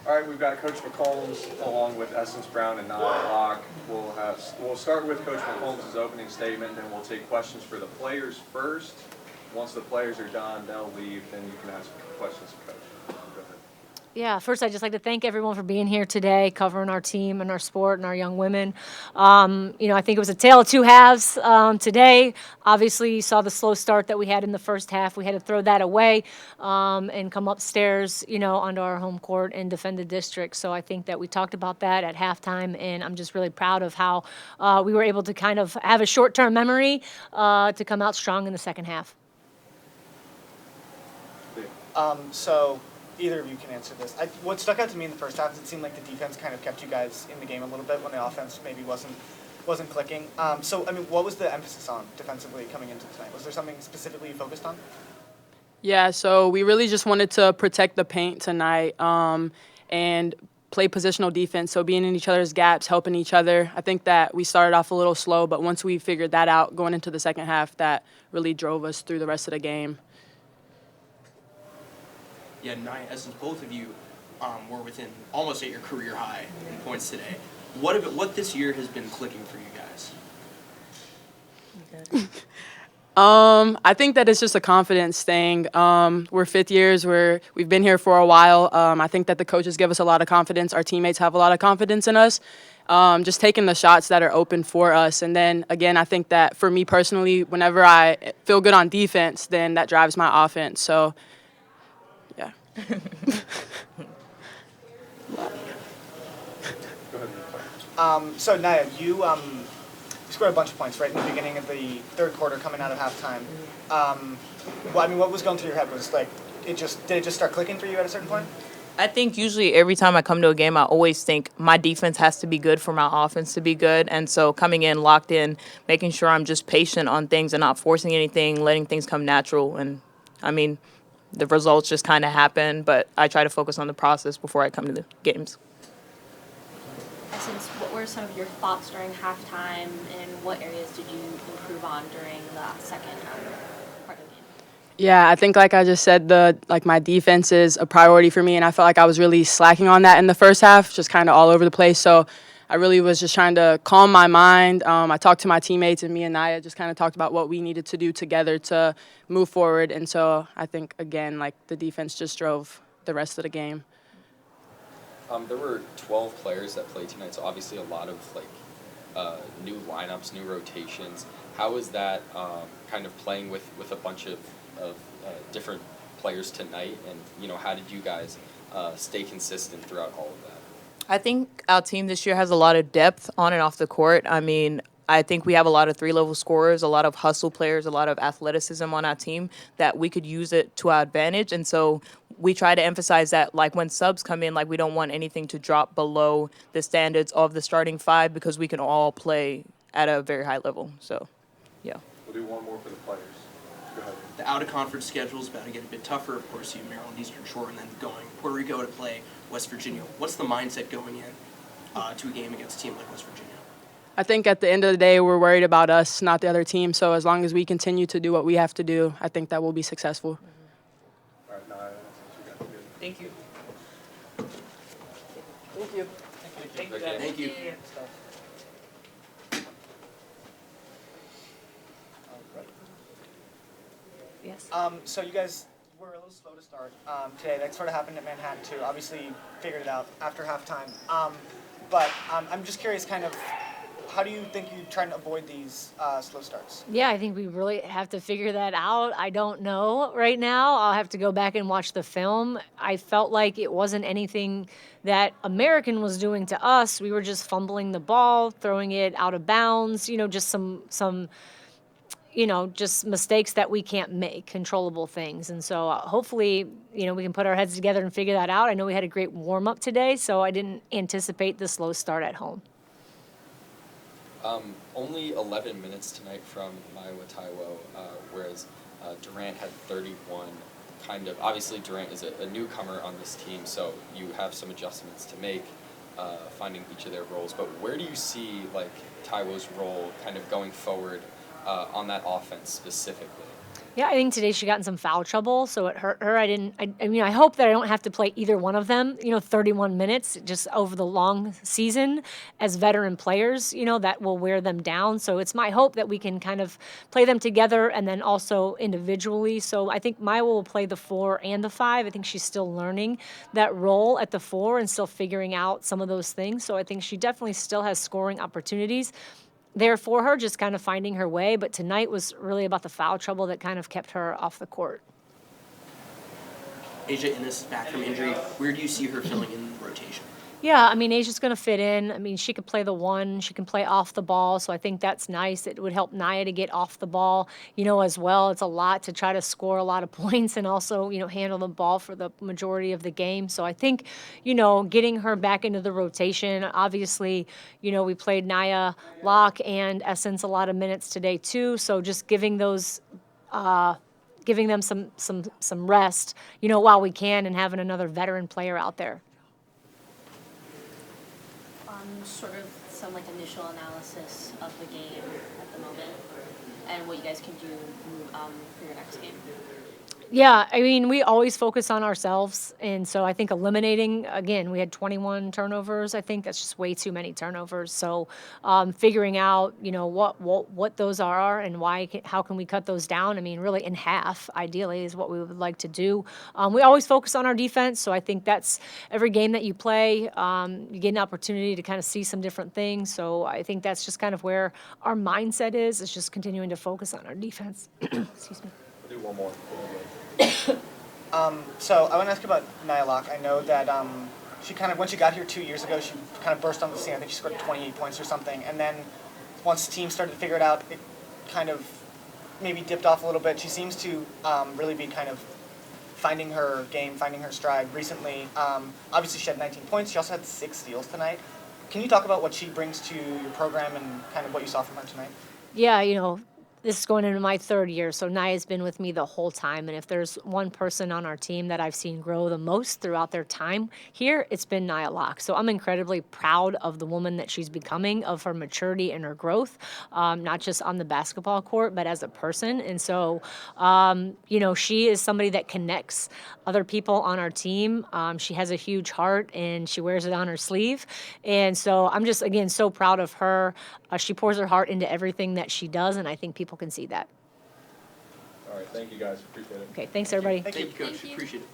All right, we've got Coach McCombs along with Essence Brown and Nia Locke. We'll start with Coach McCombs' opening statement, and then we'll take questions for the players first. Once the players are done, they'll leave, then you can ask questions of Coach. Go ahead. Yeah, first I'd just like to thank everyone for being here today, covering our team and our sport and our young women. I think it was a tale of two halves today. Obviously, you saw the slow start that we had in the first half. We had to throw that away and come upstairs, onto our home court and defend the district. So I think that we talked about that at halftime, and I'm just really proud of how we were able to kind of have a short-term memory to come out strong in the second half. So either of you can answer this. What stuck out to me in the first half is it seemed like the defense kind of kept you guys in the game a little bit when the offense maybe wasn't clicking. What was the emphasis on defensively coming into tonight? Was there something specifically you focused on? Yeah, so we really just wanted to protect the paint tonight and play positional defense, so being in each other's gaps, helping each other. I think that we started off a little slow, but once we figured that out going into the second half, that really drove us through the rest of the game. Yeah, Nia, Essence, both of you were within almost at your career high in points today. What this year has been clicking for you guys? I think that it's just a confidence thing. We're fifth years. We've been here for a while. I think that the coaches give us a lot of confidence. Our teammates have a lot of confidence in us. Just taking the shots that are open for us. And then, again, I think that for me personally, whenever I feel good on defense, then that drives my offense. So, yeah. So Nia, you scored a bunch of points right in the beginning of the third quarter, coming out of halftime. What was going through your head? Was did it just start clicking for you at a certain point? I think usually every time I come to a game, I always think my defense has to be good for my offense to be good. And so coming in, locked in, making sure I'm just patient on things and not forcing anything, letting things come natural. And, the results just kind of happen, but I try to focus on the process before I come to the games. Essence, what were some of your thoughts during halftime, and what areas did you improve on during the second part of the game? Yeah, I think like I just said, my defense is a priority for me, and I felt like I was really slacking on that in the first half, just kind of all over the place. So I really was just trying to calm my mind. I talked to my teammates, and me and Nia just kind of talked about what we needed to do together to move forward. And so I think, again, the defense just drove the rest of the game. There were 12 players that played tonight, so obviously a lot of new lineups, new rotations. How was that kind of playing with a bunch of different players tonight, and how did you guys stay consistent throughout all of that? I think our team this year has a lot of depth on and off the court. I think we have a lot of three-level scorers, a lot of hustle players, a lot of athleticism on our team that we could use it to our advantage. And so we try to emphasize that, when subs come in, we don't want anything to drop below the standards of the starting five because we can all play at a very high level. So, yeah. We'll do one more for the players. Go ahead. The out-of-conference schedule is about to get a bit tougher. Of course, you have Maryland Eastern Shore and then going Puerto Rico to play West Virginia. What's the mindset going in to a game against a team like West Virginia? I think at the end of the day, we're worried about us, not the other team. So as long as we continue to do what we have to do, I think that we'll be successful. All right, Nia, you got good. Thank you. Thank you. Thank you. Yes. So you guys were a little slow to start today. That sort of happened at Manhattan too. Obviously, you figured it out after halftime. But I'm just curious, kind of, how do you think you try to avoid these slow starts? Yeah, I think we really have to figure that out. I don't know right now. I'll have to go back and watch the film. I felt like it wasn't anything that American was doing to us. We were just fumbling the ball, throwing it out of bounds, just some just mistakes that we can't make, controllable things. And so hopefully, we can put our heads together and figure that out. I know we had a great warm-up today, so I didn't anticipate the slow start at home. Only 11 minutes tonight from Iowa Taiwo, whereas Durant had 31. Obviously Durant is a newcomer on this team, so you have some adjustments to make, finding each of their roles. But where do you see Taiwo's role kind of going forward on that offense specifically? Yeah, I think today she got in some foul trouble, so it hurt her. I mean, I hope that I don't have to play either one of them, 31 minutes just over the long season as veteran players, that will wear them down. So it's my hope that we can kind of play them together and then also individually. So I think Maya will play the 4 and the 5. I think she's still learning that role at the 4 and still figuring out some of those things. So I think she definitely still has scoring opportunities there for her, just kind of finding her way. But tonight was really about the foul trouble that kind of kept her off the court. Asia Innes is back from injury. Where do you see her filling in the rotation? Yeah, I mean, Asia's going to fit in. I mean, she could play the 1. She can play off the ball, so I think that's nice. It would help Naya to get off the ball, as well. It's a lot to try to score a lot of points and also, handle the ball for the majority of the game. So I think, getting her back into the rotation. Obviously, we played Naya, Locke, and Essence a lot of minutes today too. So just giving those. Giving them some rest, while we can, and having another veteran player out there. Sort of some like initial analysis of the game at the moment and what you guys can do for your next game. Yeah, I mean, we always focus on ourselves, and so I think eliminating, again, we had 21 turnovers. I think that's just way too many turnovers. So figuring out, what those are and how can we cut those down. I mean, really in half, ideally, is what we would like to do. We always focus on our defense, so I think that's every game that you play, you get an opportunity to kind of see some different things. So I think that's just kind of where our mindset is just continuing to focus on our defense. Excuse me. We'll do one more. So I want to ask about Nia Locke. I know that she kind of, when she got here 2 years ago, she kind of burst on the scene. I think she scored 28 points or something. And then once the team started to figure it out, it kind of maybe dipped off a little bit. She seems to really be kind of finding her game, finding her stride recently. Obviously, she had 19 points. She also had 6 steals tonight. Can you talk about what she brings to your program and kind of what you saw from her tonight? Yeah, this is going into my 3rd year, so Naya's been with me the whole time. And if there's one person on our team that I've seen grow the most throughout their time here, it's been Nia Locke. So I'm incredibly proud of the woman that she's becoming, of her maturity and her growth, not just on the basketball court, but as a person. And so, she is somebody that connects other people on our team. She has a huge heart, and she wears it on her sleeve. And so I'm just, again, so proud of her. She pours her heart into everything that she does, and I think people can see that. All right, thank you guys, appreciate it. Okay, thanks, everybody. Thank you. Thank you, Coach. Thank you. Appreciate it.